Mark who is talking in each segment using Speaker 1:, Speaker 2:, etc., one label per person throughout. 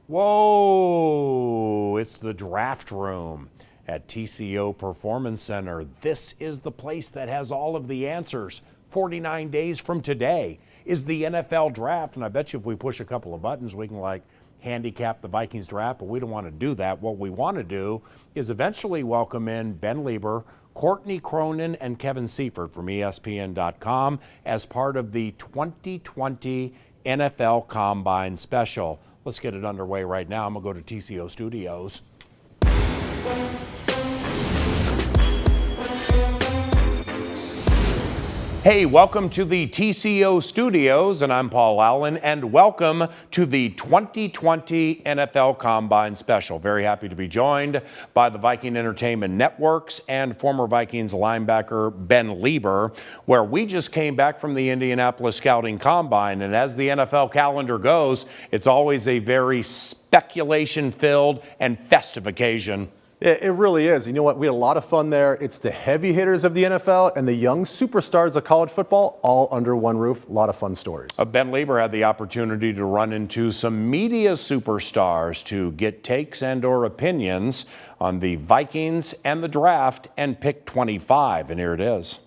Speaker 1: Whoa, it's the draft room at TCO Performance Center. This is the place that has all of the answers. 49 days from today is the NFL draft, and I bet you if we push a couple of buttons, we can handicap the Vikings draft, but we don't want to do that. What we want to do is eventually welcome in Ben Leber, Courtney, Cronin, and Kevin Seifert from ESPN.com as part of the 2020 NFL Combine Special. Let's get it underway right now. I'm going to go to TCO Studios. Hey, welcome to the TCO Studios, and I'm Paul Allen, and welcome to the 2020 NFL Combine Special. Very happy to be joined by the Viking Entertainment Networks and former Vikings linebacker Ben Leber, where we just came back from the Indianapolis Scouting Combine, and as the NFL calendar goes, it's always a very speculation-filled and festive occasion.
Speaker 2: It really is. You know what? We had a lot of fun there. It's the heavy hitters of the NFL and the young superstars of college football all under one roof. A lot of fun stories.
Speaker 1: Ben Leber had the opportunity to run into some media superstars to get takes and or opinions on the Vikings and the draft and pick 25. And here it is.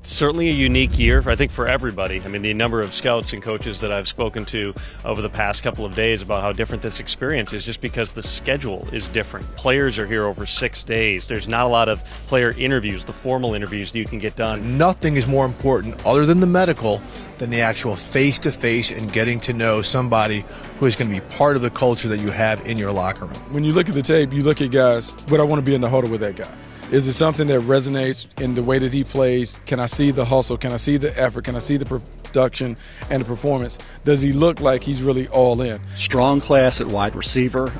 Speaker 3: Certainly a unique year, I think, for everybody. I mean, the number of scouts and coaches that I've spoken to over the past couple of days about how different this experience is just because the schedule is different. Players are here over 6 days. There's not a lot of player interviews, the formal interviews that you can get done.
Speaker 4: Nothing is more important, other than the medical, than the actual face-to-face and getting to know somebody who is going to be part of the culture that you have in your locker room.
Speaker 5: When you look at the tape, you look at guys, would I want to be in the huddle with that guy? Is it something that resonates in the way that he plays? Can I see the hustle? Can I see the effort? Can I see the production and the performance? Does he look like he's really all in?
Speaker 6: Strong class at wide receiver.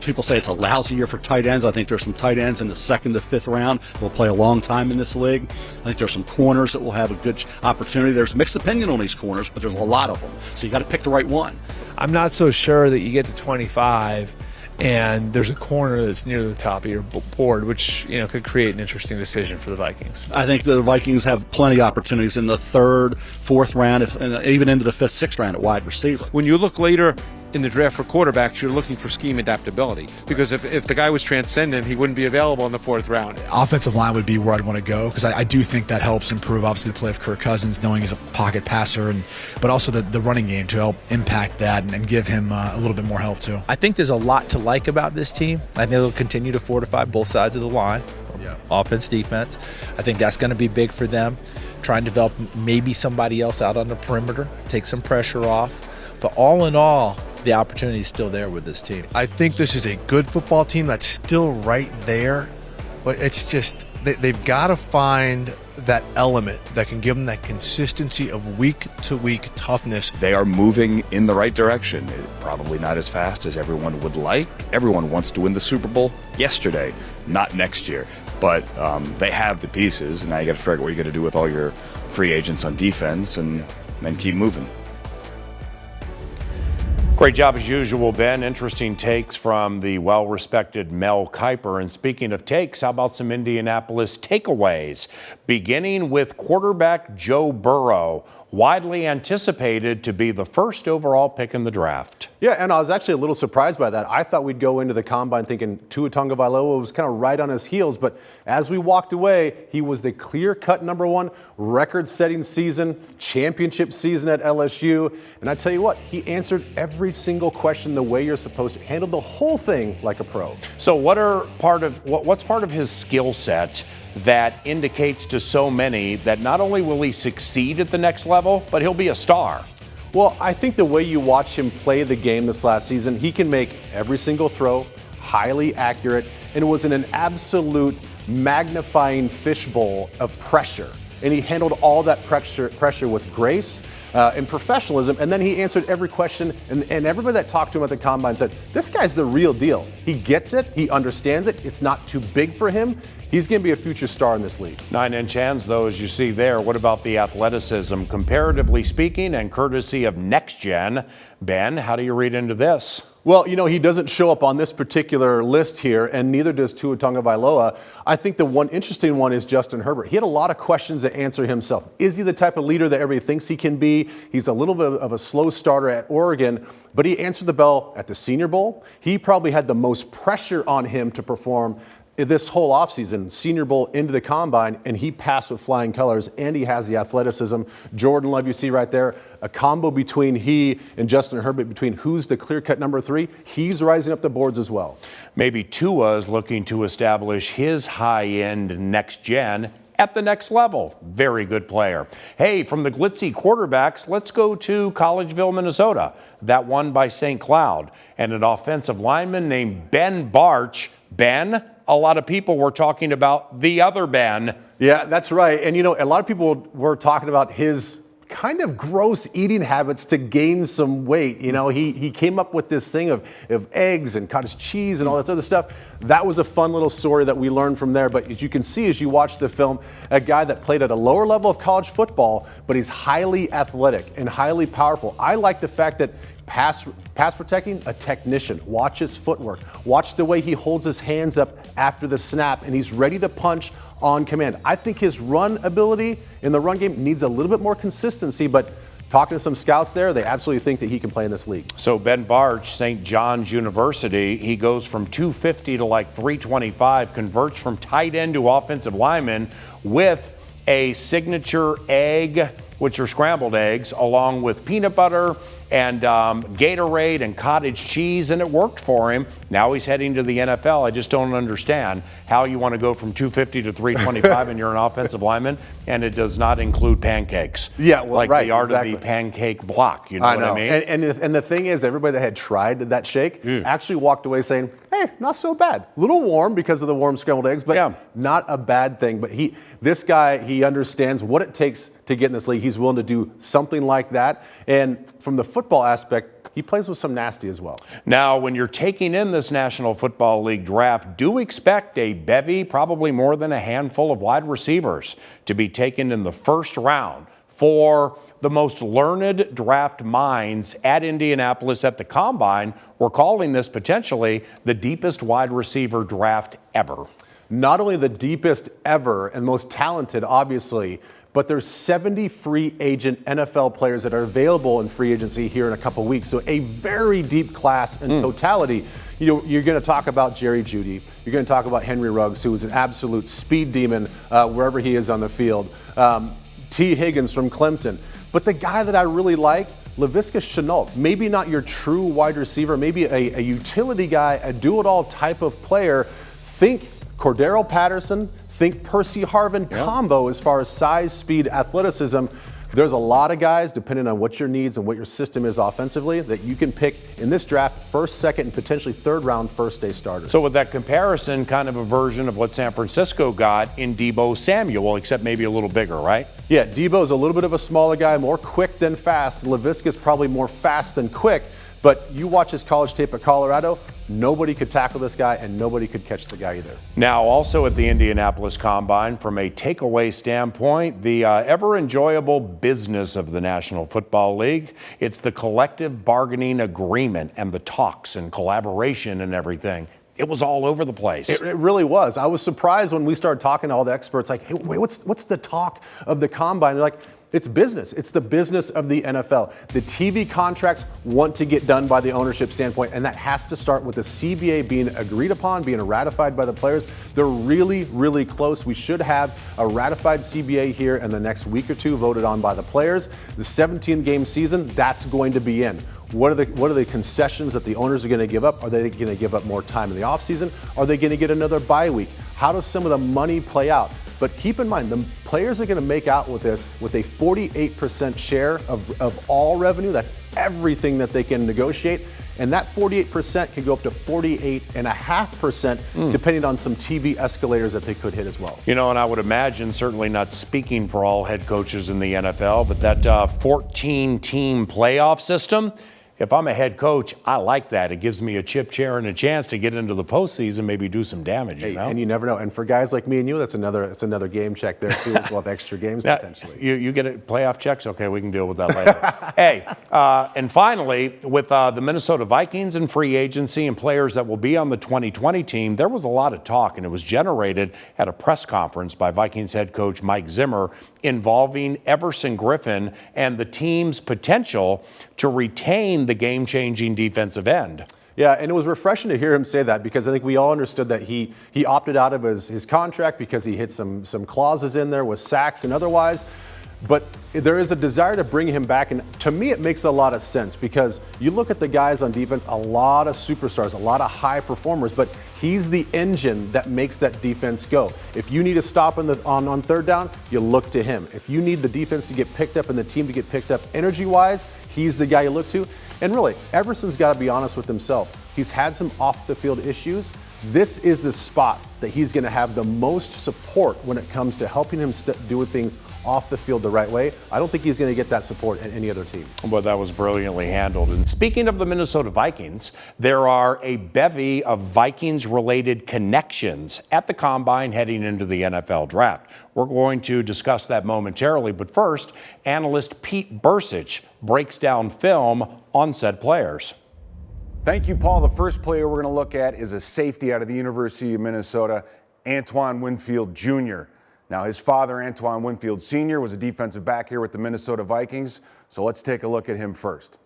Speaker 6: People say it's a lousy year for tight ends. I think there's some tight ends in the second to fifth round who will play a long time in this league. I think there's some corners that will have a good opportunity. There's mixed opinion on these corners, but there's a lot of them. So you got to pick the right one.
Speaker 7: I'm not so sure that you get to 25 and there's a corner that's near the top of your board, which could create an interesting decision for the Vikings.
Speaker 6: I think the Vikings have plenty of opportunities in the third, fourth round, and even into the fifth, sixth round at wide receiver.
Speaker 8: When you look later in the draft for quarterbacks, you're looking for scheme adaptability, because if the guy was transcendent, he wouldn't be available in the fourth round.
Speaker 9: Offensive line would be where I'd want to go, because I do think that helps improve, obviously, the play of Kirk Cousins, knowing he's a pocket passer, but also the running game to help impact that and give him a little bit more help, too.
Speaker 10: I think there's a lot to like about this team. I think they'll continue to fortify both sides of the line, offense, defense. I think that's going to be big for them. Try and develop maybe somebody else out on the perimeter, take some pressure off. But all in all, the opportunity is still there with this team.
Speaker 4: I think this is a good football team that's still right there, but it's just they've got to find that element that can give them that consistency of week-to-week toughness.
Speaker 11: They are moving in the right direction. Probably not as fast as everyone would like. Everyone wants to win the Super Bowl yesterday, not next year. But they have the pieces, and now you got to figure out what you're going to do with all your free agents on defense and then keep moving.
Speaker 1: Great job as usual, Ben. Interesting takes from the well-respected Mel Kiper. And speaking of takes, how about some Indianapolis takeaways? Beginning with quarterback Joe Burrow, widely anticipated to be the first overall pick in the draft.
Speaker 2: Yeah, and I was actually a little surprised by that. I thought we'd go into the combine thinking Tua Tagovailoa was kind of right on his heels, but as we walked away, he was the clear-cut number one, record-setting season, championship season at LSU. And I tell you what, he answered every single question the way you're supposed to, handled the whole thing like a pro.
Speaker 1: So what's part of his skill set that indicates to so many that not only will he succeed at the next level, but he'll be a star?
Speaker 2: Well, I think the way you watch him play the game this last season, he can make every single throw, highly accurate, and it was in an absolute magnifying fishbowl of pressure. And he handled all that pressure with grace and professionalism, and then he answered every question, and everybody that talked to him at the combine said, this guy's the real deal. He gets it, he understands it, it's not too big for him. He's going to be a future star in this league.
Speaker 1: 9-inch hands, though, as you see there. What about the athleticism, comparatively speaking, and courtesy of Next Gen? Ben, how do you read into this?
Speaker 2: Well, he doesn't show up on this particular list here, and neither does Tua Tagovailoa. I think the one interesting one is Justin Herbert. He had a lot of questions to answer himself. Is he the type of leader that everybody thinks he can be? He's a little bit of a slow starter at Oregon, but he answered the bell at the Senior Bowl. He probably had the most pressure on him to perform this whole offseason, Senior Bowl into the Combine, and he passed with flying colors, and he has the athleticism. Jordan Love, you see right there, a combo between he and Justin Herbert, between who's the clear-cut number 3. He's rising up the boards as well.
Speaker 1: Maybe Tua is looking to establish his high-end next gen at the next level. Very good player. Hey, from the glitzy quarterbacks, let's go to Collegeville, Minnesota. That won by St. Cloud. And an offensive lineman named Ben Barch. Ben, a lot of people were talking about the other Ben.
Speaker 2: Yeah, that's right. And, a lot of people were talking about his kind of gross eating habits to gain some weight. He came up with this thing of eggs and cottage cheese and all that other stuff. That was a fun little story that we learned from there. But as you can see, as you watch the film, a guy that played at a lower level of college football, but he's highly athletic and highly powerful. I like the fact that pass protecting, a technician. Watch his footwork. Watch the way he holds his hands up after the snap, and he's ready to punch on command. I think his run ability in the run game needs a little bit more consistency, but talking to some scouts there, they absolutely think that he can play in this league.
Speaker 1: So Ben Barch, St. John's University, he goes from 250 to like 325, converts from tight end to offensive lineman with a signature egg, which are scrambled eggs, along with peanut butter and Gatorade and cottage cheese, and it worked for him. Now he's heading to the NFL. I just don't understand how you want to go from 250 to 325 and you're an offensive lineman, and it does not include pancakes.
Speaker 2: Yeah, well,
Speaker 1: like
Speaker 2: right,
Speaker 1: the art
Speaker 2: exactly.
Speaker 1: of the pancake block. You know what I mean?
Speaker 2: And the thing is, everybody that had tried that shake actually walked away saying, hey, not so bad. A little warm because of the warm scrambled eggs, but not a bad thing. But this guy, he understands what it takes to get in this league. He's willing to do something like that. And from the football aspect, he plays with some nasty as well.
Speaker 1: Now, when you're taking in this National Football League draft, do expect a bevy, probably more than a handful of wide receivers to be taken in the first round. For the most learned draft minds at Indianapolis at the Combine, we're calling this potentially the deepest wide receiver draft ever.
Speaker 2: Not only the deepest ever and most talented, obviously, but there's 70 free agent NFL players that are available in free agency here in a couple weeks. So a very deep class in totality. You're going to talk about Jerry Jeudy. You're going to talk about Henry Ruggs, who is an absolute speed demon wherever he is on the field. T. Higgins from Clemson. But the guy that I really like, Laviska Shenault, maybe not your true wide receiver, maybe a utility guy, a do-it-all type of player. Think Cordero Patterson, think Percy Harvin combo as far as size, speed, athleticism. There's a lot of guys, depending on what your needs and what your system is offensively, that you can pick in this draft, first, second, and potentially third round first-day starters.
Speaker 1: So with that comparison, kind of a version of what San Francisco got in Deebo Samuel, except maybe a little bigger, right?
Speaker 2: Yeah, Deebo's a little bit of a smaller guy, more quick than fast. Laviska's probably more fast than quick. But you watch his college tape at Colorado, nobody could tackle this guy and nobody could catch the guy either.
Speaker 1: Now, also at the Indianapolis Combine, from a takeaway standpoint, the ever enjoyable business of the National Football League. It's the collective bargaining agreement and the talks and collaboration and everything. It was all over the place.
Speaker 2: It really was. I was surprised when we started talking to all the experts, like, hey, wait, what's the talk of the Combine? They're like, it's business. It's the business of the NFL. The TV contracts want to get done by the ownership standpoint, and that has to start with the CBA being agreed upon, being ratified by the players. They're really, really close. We should have a ratified CBA here in the next week or two, voted on by the players. The 17-game season, that's going to be in. What are the concessions that the owners are going to give up? Are they going to give up more time in the offseason? Are they going to get another bye week? How does some of the money play out? But keep in mind, the players are going to make out with this with a 48% share of all revenue. That's everything that they can negotiate. And that 48% can go up to 48.5%, depending on some TV escalators that they could hit as well.
Speaker 1: You know, and I would imagine, certainly not speaking for all head coaches in the NFL, but that 14-team playoff system, if I'm a head coach, I like that. It gives me a chip chair and a chance to get into the postseason, maybe do some damage.
Speaker 2: Hey,
Speaker 1: you know?
Speaker 2: and you never know. And for guys like me and you, it's another game check there too. We'll have extra games
Speaker 1: Now,
Speaker 2: potentially.
Speaker 1: You get it, playoff checks? Okay, we can deal with that later. Hey, and finally, with the Minnesota Vikings and free agency and players that will be on the 2020 team, there was a lot of talk, and it was generated at a press conference by Vikings head coach Mike Zimmer involving Everson Griffin and the team's potential to retain the game-changing defensive end.
Speaker 2: Yeah, and it was refreshing to hear him say that, because I think we all understood that he opted out of his contract because he hit some clauses in there with sacks and otherwise. But there is a desire to bring him back, and to me it makes a lot of sense, because you look at the guys on defense, a lot of superstars, a lot of high performers, but he's the engine that makes that defense go. If you need a stop on third down, you look to him. If you need the defense to get picked up and the team to get picked up energy-wise, he's the guy you look to. And really, Everson's got to be honest with himself. He's had some off-the-field issues. This is the spot that he's going to have the most support when it comes to helping him do things off the field the right way. I don't think he's going to get that support at any other team.
Speaker 1: Well, that was brilliantly handled. And speaking of the Minnesota Vikings, there are a bevy of Vikings-related connections at the Combine heading into the NFL Draft. We're going to discuss that momentarily, but first, analyst Pete Bercich breaks down film on said players.
Speaker 12: Thank you, Paul. The first player we're going to look at is a safety out of the University of Minnesota, Antoine Winfield Jr. Now, his father, Antoine Winfield Sr., was a defensive back here with the Minnesota Vikings, so let's take a look at him first.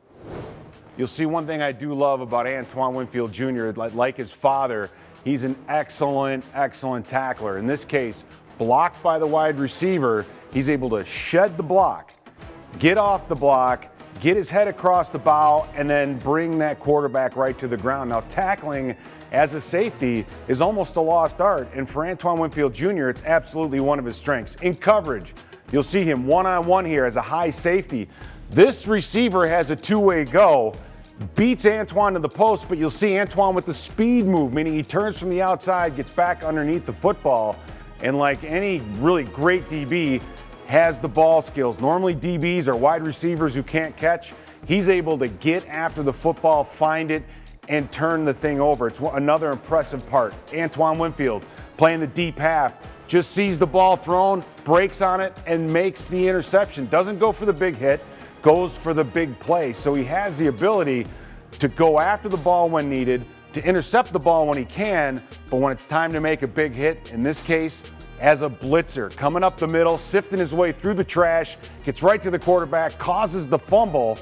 Speaker 12: You'll see one thing I do love about Antoine Winfield Jr., like his father, he's an excellent tackler. In this case, blocked by the wide receiver, he's able to shed the block, get off the block, get his head across the bow, and then bring that quarterback right to the ground. Now, tackling as a safety is almost a lost art, and for Antoine Winfield Jr., it's absolutely one of his strengths. In coverage, you'll see him one-on-one here as a high safety. This receiver has a two-way go, beats Antoine to the post, but you'll see Antoine with the speed move, meaning he turns from the outside, gets back underneath the football, and like any really great DB, has the ball skills. Normally DBs are wide receivers who can't catch. He's able to get after the football, find it, and turn the thing over. It's another impressive part. Antoine Winfield playing the deep half, just sees the ball thrown, breaks on it, and makes the interception. Doesn't go for the big hit, goes for the big play. So he has the ability to go after the ball when needed, to intercept the ball when he can, but when it's time to make a big hit, in this case, as a blitzer, coming up the middle, sifting his way through the trash, gets right to the quarterback, causes the fumble,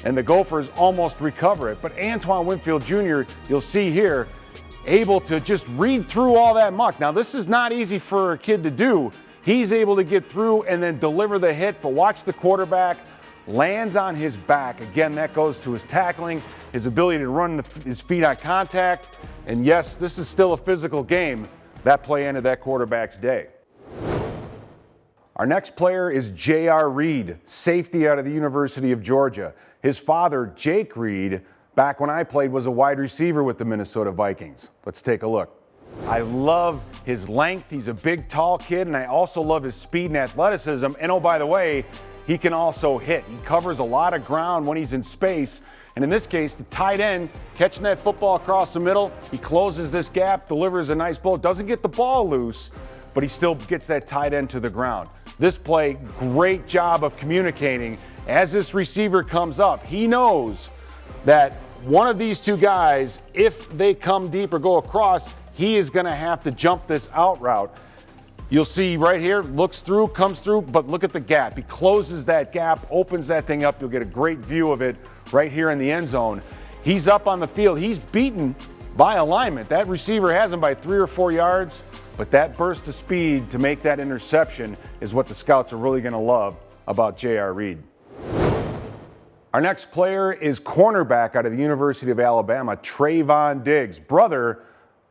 Speaker 12: and the Gophers almost recover it. But Antoine Winfield Jr., you'll see here, able to just read through all that muck. Now, this is not easy for a kid to do. He's able to get through and then deliver the hit, but watch the quarterback, lands on his back. Again, that goes to his tackling, his ability to run his feet on contact, and yes, this is still a physical game. That play ended that quarterback's day. Our next player is J.R. Reed, safety out of the University of Georgia. His father, Jake Reed, back when I played, was a wide receiver with the Minnesota Vikings. Let's take a look. I love his length. He's a big, tall kid, and I also love his speed and athleticism. And oh, by the way, he can also hit. He covers a lot of ground when he's in space. And in this case, the tight end catching that football across the middle, he closes this gap, delivers a nice ball, doesn't get the ball loose, but he still gets that tight end to the ground. This play, great job of communicating. As this receiver comes up, he knows that one of these two guys, if they come deep or go across, he is going to have to jump this out route. You'll see right here, looks through, comes through, but look at the gap. He closes that gap, opens that thing up. You'll get a great view of it right here in the end zone. He's up on the field. He's beaten by alignment. That receiver has him by 3 or 4 yards, but that burst of speed to make that interception is what the scouts are really going to love about J.R. Reed. Our next player is cornerback out of the University of Alabama, Trayvon Diggs, brother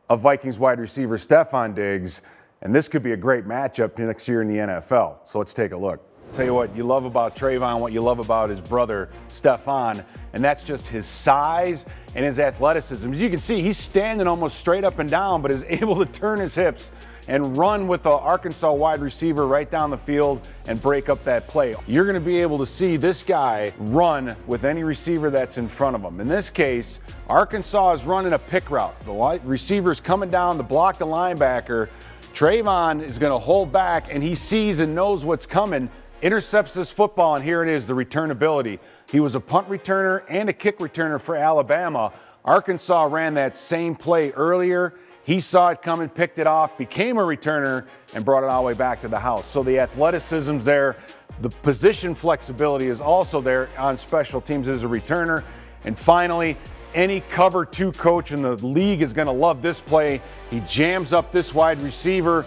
Speaker 12: of Vikings wide receiver Stefon Diggs. And this could be a great matchup next year in the NFL. So let's take a look. Tell you what you love about Trayvon, what you love about his brother Stefon, and that's just his size and his athleticism. As you can see, he's standing almost straight up and down, but is able to turn his hips and run with an Arkansas wide receiver right down the field and break up that play. You're going to be able to see this guy run with any receiver that's in front of him. In this case, Arkansas is running a pick route. The receiver's coming down to block the linebacker. Trayvon is going to hold back, and he sees and knows what's coming, intercepts this football, and here it is, the returnability. He was a punt returner and a kick returner for Alabama. Arkansas ran that same play earlier. He saw it coming, picked it off, became a returner, and brought it all the way back to the house. So the athleticism's there. The position flexibility is also there on special teams as a returner. And finally, any cover two coach in the league is going to love this play. He jams up this wide receiver,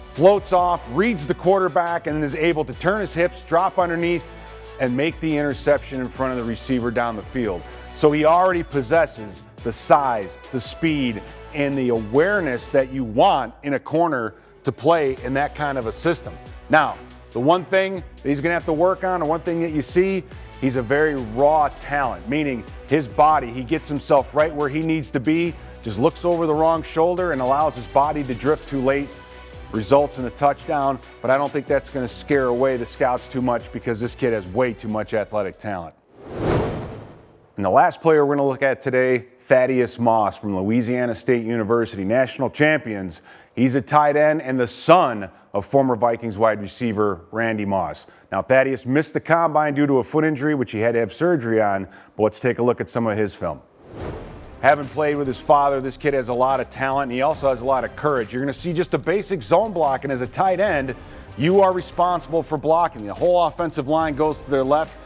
Speaker 12: floats off, reads the quarterback, and is able to turn his hips, drop underneath, and make the interception in front of the receiver down the field. So he already possesses the size, the speed, and the awareness that you want in a corner to play in that kind of a system. Now, the one thing that he's going to have to work on, or one thing that you see, he's a very raw talent, meaning his body, he gets himself right where he needs to be, just looks over the wrong shoulder and allows his body to drift too late, results in a touchdown. But I don't think that's going to scare away the scouts too much, because this kid has way too much athletic talent. And the last player we're going to look at today, Thaddeus Moss from Louisiana State University, national champions. He's a tight end and the son of former Vikings wide receiver Randy Moss. Now, Thaddeus missed the combine due to a foot injury, which he had to have surgery on, but let's take a look at some of his film. Having played with his father, this kid has a lot of talent, and he also has a lot of courage. You're going to see just a basic zone block, and as a tight end, you are responsible for blocking. The whole offensive line goes to their left.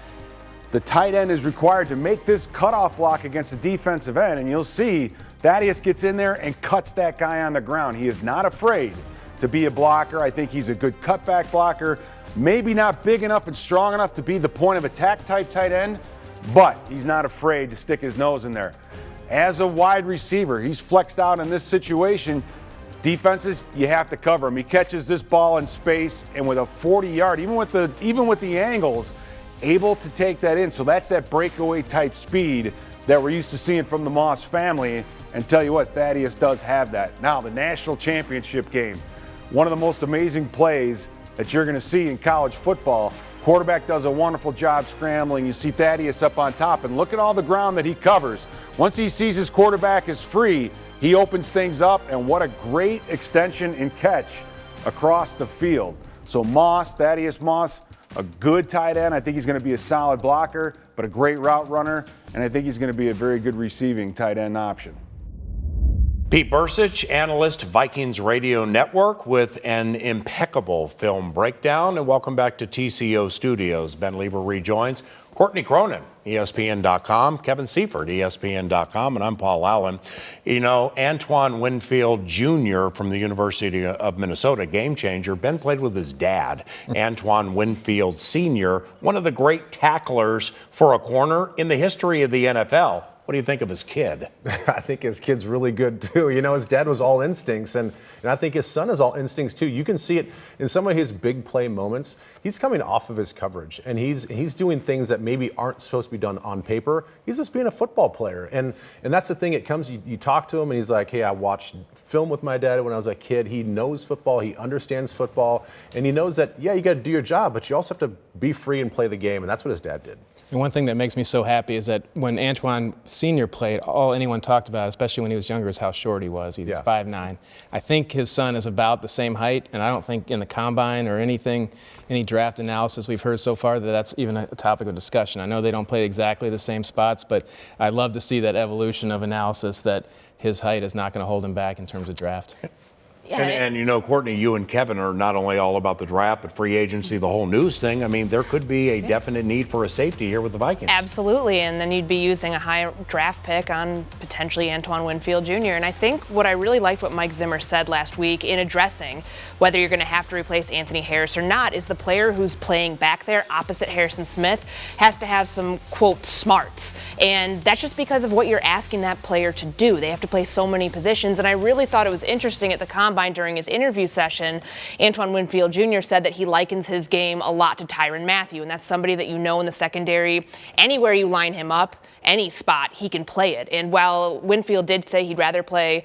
Speaker 12: The tight end is required to make this cutoff block against the defensive end, and you'll see Thaddeus gets in there and cuts that guy on the ground. He is not afraid to be a blocker. I think he's a good cutback blocker. Maybe not big enough and strong enough to be the point of attack type tight end, but he's not afraid to stick his nose in there. As a wide receiver, he's flexed out in this situation. Defenses, you have to cover him. He catches this ball in space, and with a 40-yard, even with the angles, able to take that in. So that's that breakaway type speed that we're used to seeing from the Moss family. And tell you what, Thaddeus does have that. Now, the national championship game, one of the most amazing plays that you're going to see in college football. Quarterback does a wonderful job scrambling. You see Thaddeus up on top, and look at all the ground that he covers. Once he sees his quarterback is free, he opens things up, and what a great extension and catch across the field. So Moss, Thaddeus Moss, a good tight end. I think he's going to be a solid blocker, but a great route runner, and I think he's going to be a very good receiving tight end option.
Speaker 1: Pete Bercich, analyst, Vikings Radio Network, with an impeccable film breakdown. And welcome back to TCO Studios. Ben Leber rejoins. Courtney Cronin, ESPN.com. Kevin Seifert, ESPN.com. And I'm Paul Allen. You know, Antoine Winfield Jr. from the University of Minnesota, game changer. Ben played with his dad, Antoine Winfield Sr., one of the great tacklers for a corner in the history of the NFL. What do you think of his kid?
Speaker 2: I think his kid's really good, too. You know, his dad was all instincts, and I think his son is all instincts, too. You can see it in some of his big play moments. He's coming off of his coverage, and he's doing things that maybe aren't supposed to be done on paper. He's just being a football player, and that's the thing. It comes, you talk to him, and he's like, hey, I watched film with my dad when I was a kid. He knows football. He understands football, and he knows that, yeah, you got to do your job, but you also have to be free and play the game, and that's what his dad did.
Speaker 13: And one thing that makes me so happy is that when Antoine Sr. played, all anyone talked about, especially when he was younger, is how short he was. He's 5'9". I think his son is about the same height, and I don't think in the combine or anything, any draft analysis we've heard so far, that that's even a topic of discussion. I know they don't play exactly the same spots, but I love to see that evolution of analysis that his height is not going to hold him back in terms of draft.
Speaker 1: Yeah, and you know, Courtney, you and Kevin are not only all about the draft, but free agency, the whole news thing. I mean, there could be a definite need for a safety here with the Vikings.
Speaker 14: Absolutely, and then you'd be using a high draft pick on potentially Antoine Winfield Jr. And I think what I really liked what Mike Zimmer said last week in addressing whether you're going to have to replace Anthony Harris or not is the player who's playing back there opposite Harrison Smith has to have some, quote, smarts. And that's just because of what you're asking that player to do. They have to play so many positions, and I really thought it was interesting at the combine during his interview session. Antoine Winfield Jr. said that he likens his game a lot to Tyrann Mathieu, and that's somebody that you know in the secondary. Anywhere you line him up, any spot, he can play it. And while Winfield did say he'd rather play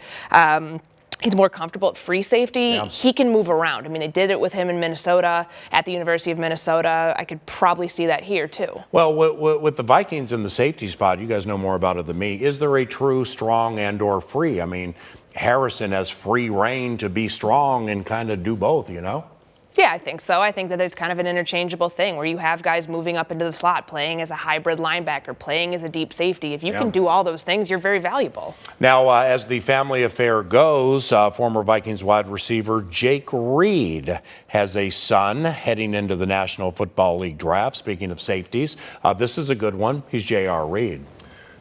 Speaker 14: He's more comfortable at free safety.
Speaker 1: Yeah.
Speaker 14: He can move around. I mean, they did it with him in Minnesota, at the University of Minnesota. I could probably see that here, too.
Speaker 1: Well, with the Vikings in the safety spot, you guys know more about it than me. Is there a true strong and or free? I mean, Harrison has free reign to be strong and kind of do both, you know?
Speaker 14: Yeah, I think so. I think that there's kind of an interchangeable thing where you have guys moving up into the slot, playing as a hybrid linebacker, playing as a deep safety. If you can do all those things, you're very valuable.
Speaker 1: Now, as the family affair goes, former Vikings wide receiver Jake Reed has a son heading into the National Football League draft. Speaking of safeties, this is a good one. He's J.R. Reed.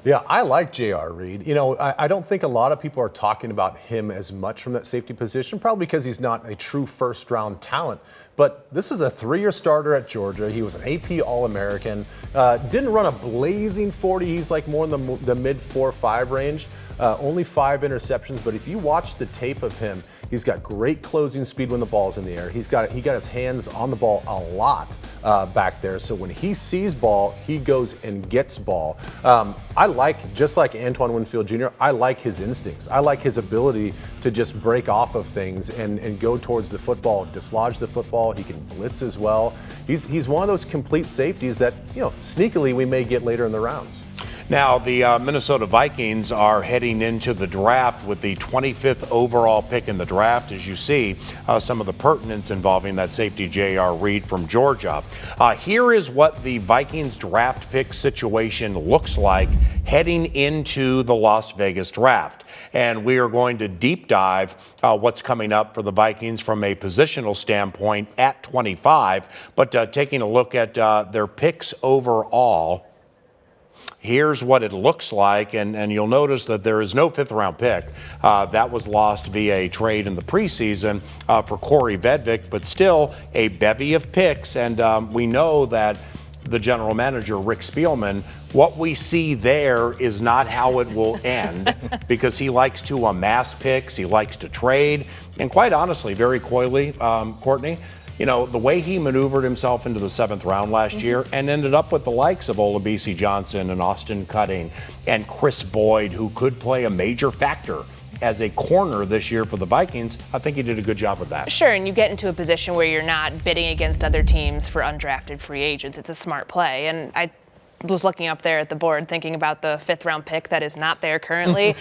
Speaker 2: Yeah, I like J.R. Reed. You know, I don't think a lot of people are talking about him as much from that safety position, probably because he's not a true first-round talent. But this is a 3-year starter at Georgia. He was an AP All-American. Didn't run a blazing 40. He's like more in the mid 4.5 range. Only 5 interceptions. But if you watch the tape of him, he's got great closing speed when the ball's in the air. He got his hands on the ball a lot back there. So when he sees ball, he goes and gets ball. I like, just like Antoine Winfield Jr., I like his instincts. I like his ability to just break off of things and go towards the football, dislodge the football. He can blitz as well. He's one of those complete safeties that, you know, sneakily we may get later in the rounds.
Speaker 1: Now, the Minnesota Vikings are heading into the draft with the 25th overall pick in the draft. As you see, some of the pertinence involving that safety J.R. Reed from Georgia. Here is what the Vikings draft pick situation looks like heading into the Las Vegas draft. And we are going to deep dive what's coming up for the Vikings from a positional standpoint at 25. But taking a look at their picks overall, here's what it looks like, and you'll notice that there is no 5th-round pick. That was lost via a trade in the preseason for Corey Vedvik, but still a bevy of picks, and we know that the general manager, Rick Spielman, what we see there is not how it will end because he likes to amass picks, he likes to trade, and quite honestly, very coyly, Courtney, you know, the way he maneuvered himself into the 7th round last year and ended up with the likes of Olabisi Johnson and Austin Cutting and Chris Boyd, who could play a major factor as a corner this year for the Vikings, I think he did a good job with that.
Speaker 14: Sure, and you get into a position where you're not bidding against other teams for undrafted free agents. It's a smart play, and I was looking up there at the board thinking about the 5th-round pick that is not there currently.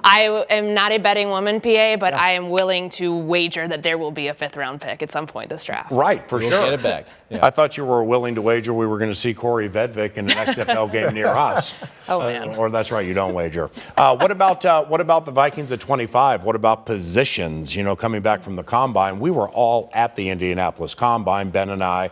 Speaker 14: I am not a betting woman, PA, but I am willing to wager that there will be a 5th-round pick at some point this draft.
Speaker 1: Right, for
Speaker 13: We'll
Speaker 1: sure.
Speaker 13: get it back. Yeah.
Speaker 1: I thought you were willing to wager we were going to see Corey Vedvik in an XFL game near us.
Speaker 14: Oh, man.
Speaker 1: Or that's right, you don't wager. What about the Vikings at 25? What about positions? You know, coming back from the Combine, we were all at the Indianapolis Combine, Ben and I,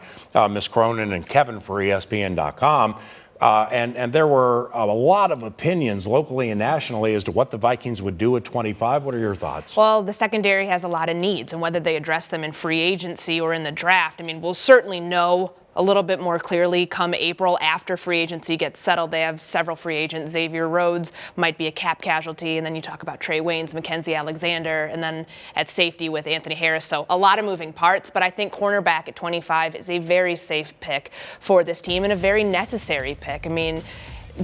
Speaker 1: Miss Cronin and Kevin for ESPN.com. And there were a lot of opinions locally and nationally as to what the Vikings would do at 25. What are your thoughts?
Speaker 14: Well, the secondary has a lot of needs, and whether they address them in free agency or in the draft, I mean, we'll certainly know a little bit more clearly come April after free agency gets settled. They have several free agents. Xavier Rhodes might be a cap casualty, and then you talk about Trey Waynes, Mackenzie Alexander, and then at safety with Anthony Harris. So a lot of moving parts, but I think cornerback at 25 is a very safe pick for this team and a very necessary pick. I mean,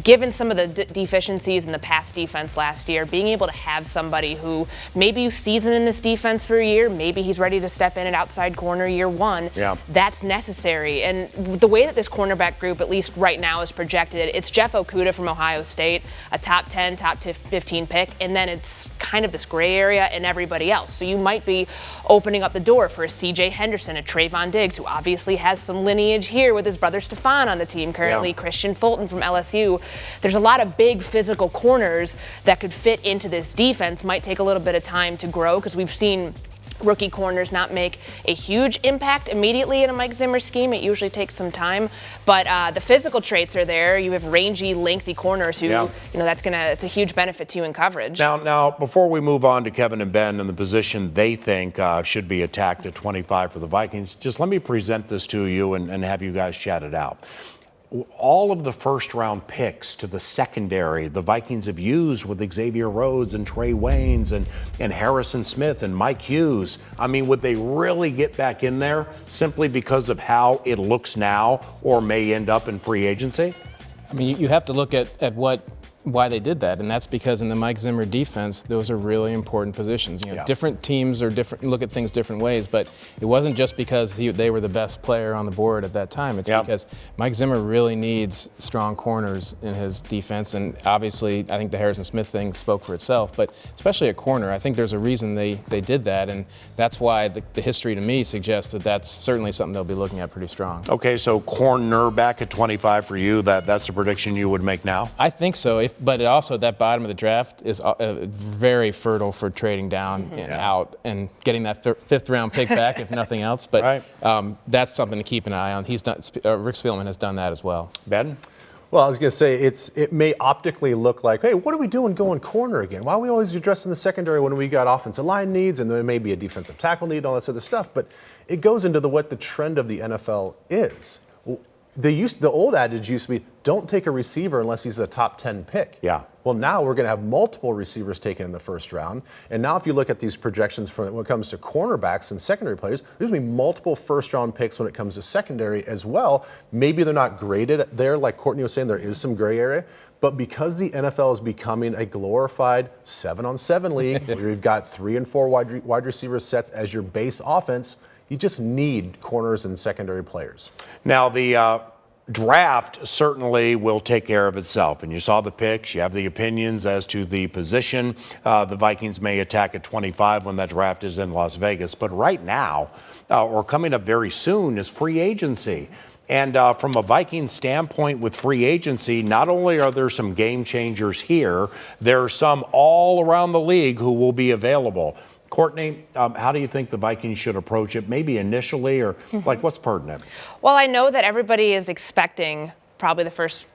Speaker 14: given some of the deficiencies in the pass defense last year, being able to have somebody who maybe you season in this defense for a year, maybe he's ready to step in at outside corner year 1, that's necessary. And the way that this cornerback group, at least right now, is projected, it's Jeff Okudah from Ohio State, a top 10, top 15 pick, and then it's kind of this gray area and everybody else. So you might be opening up the door for a C.J. Henderson, a Trayvon Diggs, who obviously has some lineage here with his brother Stephon on the team currently, Christian Fulton from LSU. There's a lot of big physical corners that could fit into this defense. Might take a little bit of time to grow because we've seen rookie corners not make a huge impact immediately in a Mike Zimmer scheme. It usually takes some time, but the physical traits are there. You have rangy, lengthy corners who, you know, it's a huge benefit to you in coverage.
Speaker 1: Now, before we move on to Kevin and Ben and the position they think should be attacked at 25 for the Vikings, just let me present this to you and have you guys chat it out. All of the first-round picks to the secondary the Vikings have used with Xavier Rhodes and Trey Waynes and Harrison Smith and Mike Hughes. I mean, would they really get back in there simply because of how it looks now or may end up in free agency?
Speaker 13: I mean, you have to look at what why they did that, and that's because in the Mike Zimmer defense, those are really important positions. Different teams are different, look at things different ways, but it wasn't just because they were the best player on the board at that time. It's because Mike Zimmer really needs strong corners in his defense, and obviously I think the Harrison Smith thing spoke for itself, but especially at corner, I think there's a reason they did that, and that's why the history to me suggests that that's certainly something they'll be looking at pretty strong.
Speaker 1: Okay, so cornerback at 25 for you, that's a prediction you would make now?
Speaker 13: I think so. But it also, that bottom of the draft is very fertile for trading down and out and getting that fifth round pick back, if nothing else. But that's something to keep an eye on. He's done. Rick Spielman has done that as well.
Speaker 1: Ben?
Speaker 2: Well, I was going to say, it may optically look like, hey, what are we doing going corner again? Why are we always addressing the secondary when we got offensive line needs and there may be a defensive tackle need and all this other stuff? But it goes into what the trend of the NFL is. The old adage used to be, don't take a receiver unless he's a top 10 pick.
Speaker 1: Yeah.
Speaker 2: Well, now we're going to have multiple receivers taken in the first round. And now if you look at these projections when it comes to cornerbacks and secondary players, there's going to be multiple first-round picks when it comes to secondary as well. Maybe they're not graded there. Like Courtney was saying, there is some gray area. But because the NFL is becoming a glorified 7-on-7 league, where you've got 3 and 4 wide receiver sets as your base offense, you just need corners and secondary players.
Speaker 1: Now, the draft certainly will take care of itself. And you saw the picks. You have the opinions as to the position. The Vikings may attack at 25 when that draft is in Las Vegas. But right now, or coming up very soon, is free agency. And from a Vikings standpoint with free agency, not only are there some game changers here, there are some all around the league who will be available. Courtney, how do you think the Vikings should approach it, maybe initially, or like what's pertinent?
Speaker 14: Well, I know that everybody is expecting probably the first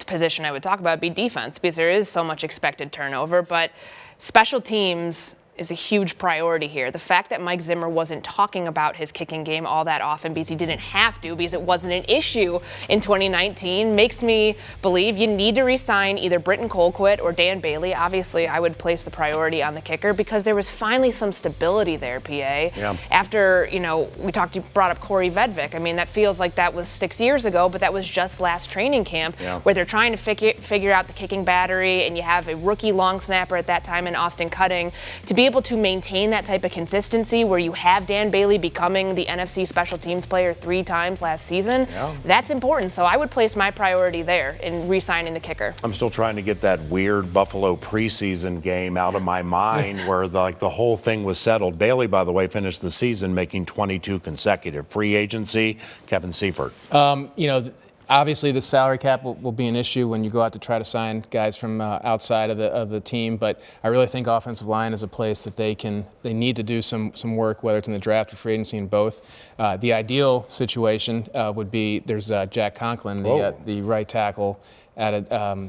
Speaker 14: position I would talk about be defense, because there is so much expected turnover, but special teams is a huge priority here. The fact that Mike Zimmer wasn't talking about his kicking game all that often because he didn't have to, because it wasn't an issue in 2019, makes me believe you need to re-sign either Britton Colquitt or Dan Bailey. Obviously, I would place the priority on the kicker because there was finally some stability there, PA.
Speaker 1: Yeah.
Speaker 14: After, you brought up Corey Vedvik. I mean, that feels like that was 6 years ago, but that was just last training camp where they're trying to figure out the kicking battery, and you have a rookie long snapper at that time in Austin Cutting. To be able to maintain that type of consistency where you have Dan Bailey becoming the NFC special teams player 3 times last season, that's important. So I would place my priority there in re-signing the kicker.
Speaker 1: I'm still trying to get that weird Buffalo preseason game out of my mind where the whole thing was settled. Bailey, by the way, finished the season making 22 consecutive. Free agency, Kevin Seifert.
Speaker 13: Obviously, the salary cap will be an issue when you go out to try to sign guys from outside of the team, but I really think offensive line is a place that they need to do some work, whether it's in the draft or free agency, in both. The ideal situation would be there's Jack Conklin, the right tackle out of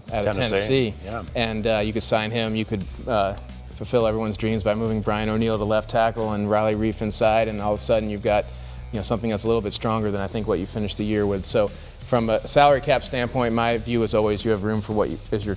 Speaker 13: Tennessee, and you could sign him. You could fulfill everyone's dreams by moving Brian O'Neill to left tackle and Riley Reif inside, and all of a sudden you've got something that's a little bit stronger than I think what you finished the year with. So from a salary cap standpoint, my view is always you have room for what is your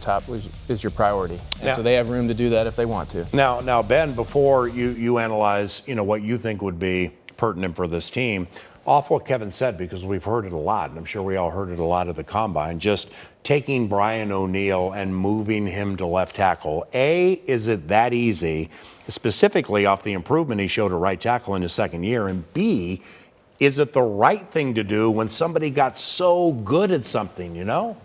Speaker 13: priority. And so they have room to do that if they want to.
Speaker 1: Now, Ben, before you analyze, what you think would be pertinent for this team, off what Kevin said, because we've heard it a lot, and I'm sure we all heard it a lot at the Combine, just taking Brian O'Neill and moving him to left tackle. A, is it that easy, specifically off the improvement he showed at right tackle in his second year? And B, is it the right thing to do when somebody got so good at something,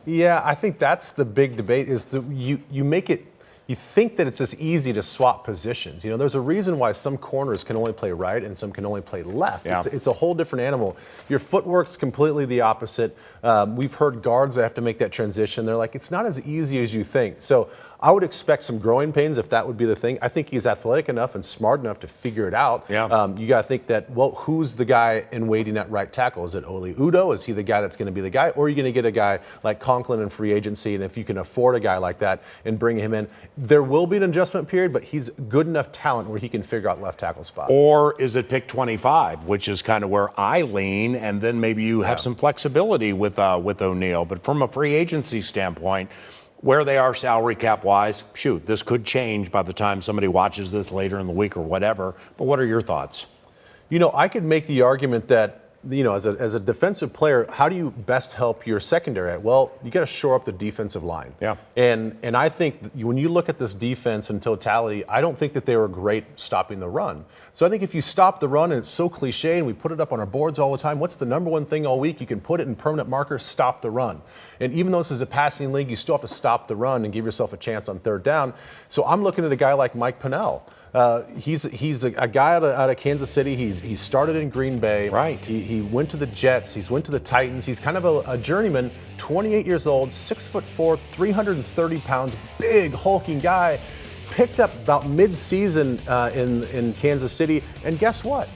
Speaker 2: Yeah, I think that's the big debate, is you make it, you think that it's as easy to swap positions. There's a reason why some corners can only play right and some can only play left.
Speaker 1: Yeah.
Speaker 2: It's a whole different animal. Your footwork's completely the opposite. We've heard guards that have to make that transition. They're like, it's not as easy as you think. So I would expect some growing pains if that would be the thing. I think he's athletic enough and smart enough to figure it out.
Speaker 1: Yeah.
Speaker 2: You got to think that, who's the guy in waiting at right tackle? Is it Oli Udoh? Is he the guy that's going to be the guy? Or are you going to get a guy like Conklin in free agency? And if you can afford a guy like that and bring him in, there will be an adjustment period, but he's good enough talent where he can figure out left tackle spot.
Speaker 1: Or is it pick 25, which is kind of where I lean, and then maybe you have some flexibility with O'Neill. But from a free agency standpoint, where they are salary cap wise, this could change by the time somebody watches this later in the week or whatever. But what are your thoughts?
Speaker 2: I could make the argument that as a defensive player, how do you best help your secondary? Well, you got to shore up the defensive line.
Speaker 1: Yeah.
Speaker 2: And I think when you look at this defense in totality, I don't think that they were great stopping the run. So I think if you stop the run, and it's so cliche, and we put it up on our boards all the time, what's the number one thing all week? You can put it in permanent markers, stop the run. And even though this is a passing league, you still have to stop the run and give yourself a chance on third down. So I'm looking at a guy like Mike Pennell. He's a guy out of Kansas City. He started in Green Bay.
Speaker 1: Right.
Speaker 2: He went to the Jets. He's went to the Titans. He's kind of a journeyman, 28 years old, 6'4", 330 pounds, big hulking guy. Picked up about mid-season in Kansas City, and guess what?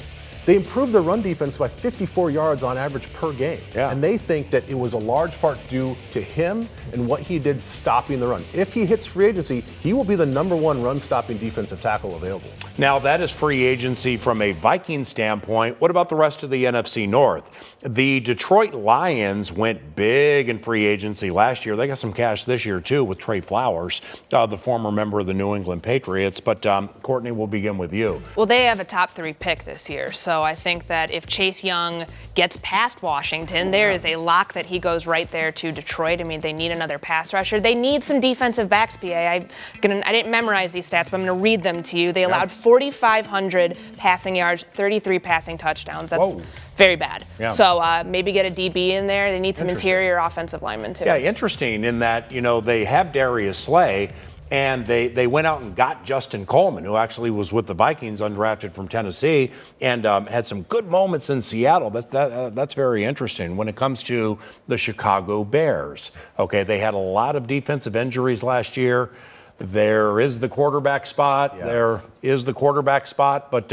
Speaker 2: They improved their run defense by 54 yards on average per game.
Speaker 1: Yeah.
Speaker 2: And they think that it was a large part due to him and what he did stopping the run. If he hits free agency, he will be the number one run-stopping defensive tackle available.
Speaker 1: Now, that is free agency from a Vikings standpoint. What about the rest of the NFC North? The Detroit Lions went big in free agency last year. They got some cash this year, too, with Trey Flowers, the former member of the New England Patriots. But, Courtney, we'll begin with you.
Speaker 14: Well, they have a top 3 pick this year, so I think that if Chase Young gets past Washington, there is a lock that he goes right there to Detroit. I mean, they need another pass rusher. They need some defensive backs, PA. I didn't memorize these stats, but I'm going to read them to you. They allowed 4,500 passing yards, 33 passing touchdowns. That's very bad. Yeah. So maybe get a DB in there. They need some interior offensive linemen, too.
Speaker 1: Yeah, interesting in that, they have Darius Slay. And they went out and got Justin Coleman, who actually was with the Vikings, undrafted from Tennessee, and had some good moments in Seattle. That's very interesting. When it comes to the Chicago Bears, okay, they had a lot of defensive injuries last year. There is the quarterback spot. Yeah. There is the quarterback spot, but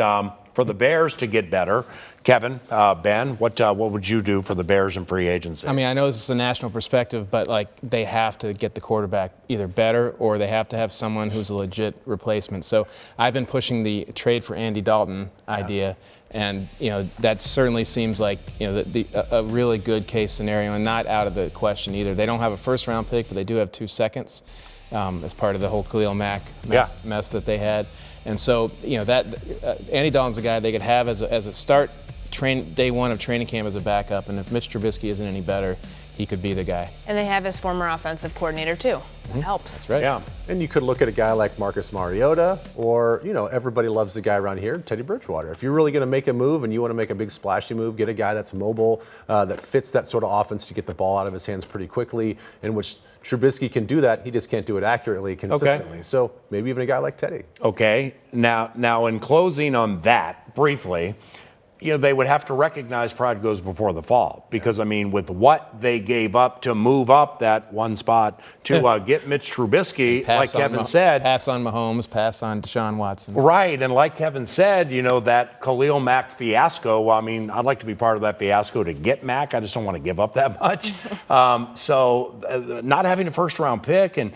Speaker 1: for the Bears to get better, Kevin, Ben, what would you do for the Bears in free agency?
Speaker 13: I mean, I know this is a national perspective, but they have to get the quarterback either better or they have to have someone who's a legit replacement. So I've been pushing the trade for Andy Dalton idea, and that certainly seems like a really good case scenario and not out of the question either. They don't have a first-round pick, but they do have 2 seconds as part of the whole Khalil Mack mess that they had. And so, Andy Dalton's a guy they could have as a start day one of training camp as a backup. And if Mitch Trubisky isn't any better, he could be the guy.
Speaker 14: And they have his former offensive coordinator, too. That helps.
Speaker 2: That's right. Yeah. And you could look at a guy like Marcus Mariota, or, everybody loves the guy around here, Teddy Bridgewater. If you're really going to make a move and you want to make a big splashy move, get a guy that's mobile, that fits that sort of offense to get the ball out of his hands pretty quickly, in which Trubisky can do that. He just can't do it accurately, consistently. Okay. So maybe even a guy like Teddy.
Speaker 1: Okay. Now in closing on that, briefly, they would have to recognize pride goes before the fall. Because, with what they gave up to move up that one spot to get Mitch Trubisky, like Kevin said.
Speaker 13: Pass on Mahomes, pass on Deshaun Watson.
Speaker 1: Right, and like Kevin said, that Khalil Mack fiasco, I'd like to be part of that fiasco to get Mack. I just don't want to give up that much. So not having a first-round pick and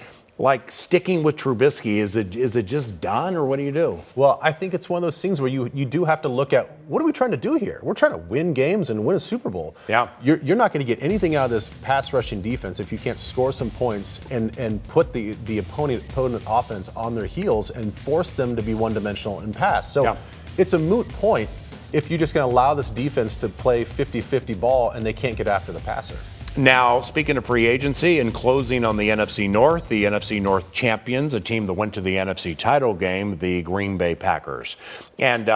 Speaker 1: sticking with Trubisky, is it just done, or what do you do?
Speaker 2: Well, I think it's one of those things where you do have to look at, what are we trying to do here? We're trying to win games and win a Super Bowl.
Speaker 1: Yeah.
Speaker 2: You're not going to get anything out of this pass rushing defense if you can't score some points and put the opponent offense on their heels and force them to be one-dimensional and pass. So it's a moot point if you're just going to allow this defense to play 50-50 ball and they can't get after the passer.
Speaker 1: Now, speaking of free agency and closing on the NFC North champions, a team that went to the NFC title game, the Green Bay Packers. And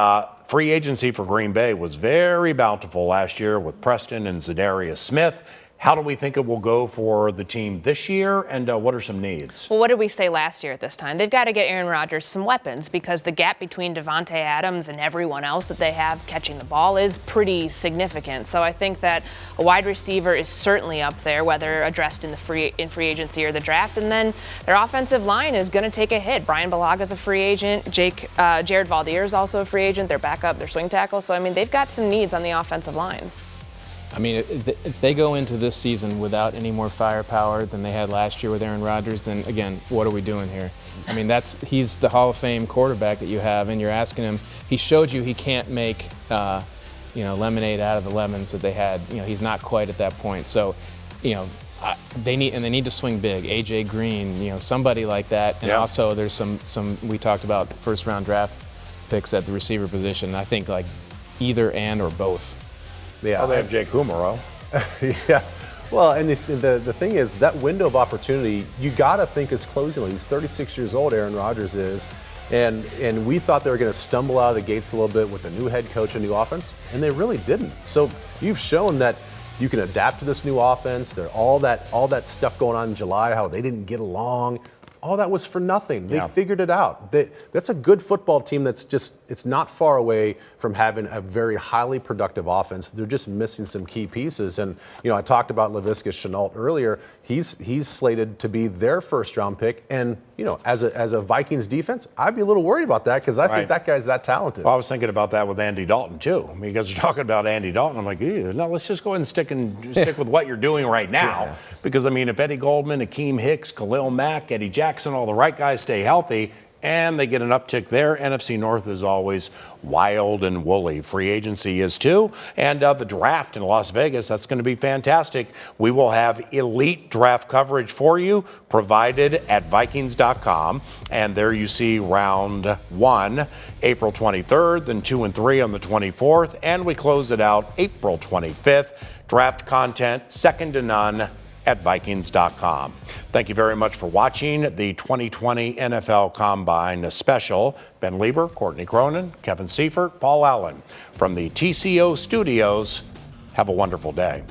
Speaker 1: free agency for Green Bay was very bountiful last year with Preston and Zadarius Smith. How do we think it will go for the team this year, and what are some needs?
Speaker 14: Well, what did we say last year at this time? They've got to get Aaron Rodgers some weapons because the gap between Devontae Adams and everyone else that they have catching the ball is pretty significant. So I think that a wide receiver is certainly up there, whether addressed in free agency or the draft. And then their offensive line is going to take a hit. Brian Balaga's a free agent. Jared Valdier is also a free agent. Their backup, their swing tackle. So, they've got some needs on the offensive line.
Speaker 13: If they go into this season without any more firepower than they had last year with Aaron Rodgers, then again, what are we doing here? He's the Hall of Fame quarterback that you have, and you're asking him. He showed you he can't make, lemonade out of the lemons that they had. He's not quite at that point. So, they need to swing big. AJ Green, somebody like that, and also there's some. We talked about first-round draft picks at the receiver position. I think either and or both.
Speaker 2: Yeah.
Speaker 1: Oh, they have Jake Kumaro.
Speaker 2: Yeah. Well, and the thing is, that window of opportunity, you got to think is closing. He's 36 years old, Aaron Rodgers is. And we thought they were going to stumble out of the gates a little bit with a new head coach and new offense, and they really didn't. So you've shown that you can adapt to this new offense. All that stuff going on in July, how they didn't get along, all that was for nothing. They figured it out. That's a good football team it's not far away from having a very highly productive offense. They're just missing some key pieces. And, I talked about Laviska Shenault earlier. He's slated to be their first-round pick. And, as a Vikings defense, I'd be a little worried about that because I think that guy's that talented.
Speaker 1: Well, I was thinking about that with Andy Dalton, too. I mean, you guys are talking about Andy Dalton. I'm like, no, let's just go ahead and stick with what you're doing right now. Yeah. Because, if Eddie Goldman, Akeem Hicks, Khalil Mack, Eddie Jackson, all the right guys stay healthy, and they get an uptick there. NFC North is always wild and woolly. Free agency is too. And the draft in Las Vegas, that's going to be fantastic. We will have elite draft coverage for you provided at Vikings.com. And there you see round 1, April 23rd, then 2 and 3 on the 24th. And we close it out April 25th. Draft content, second to none, at Vikings.com. Thank you very much for watching the 2020 NFL Combine special. Ben Leber, Courtney Cronin, Kevin Seifert, Paul Allen from the TCO studios. Have a wonderful day.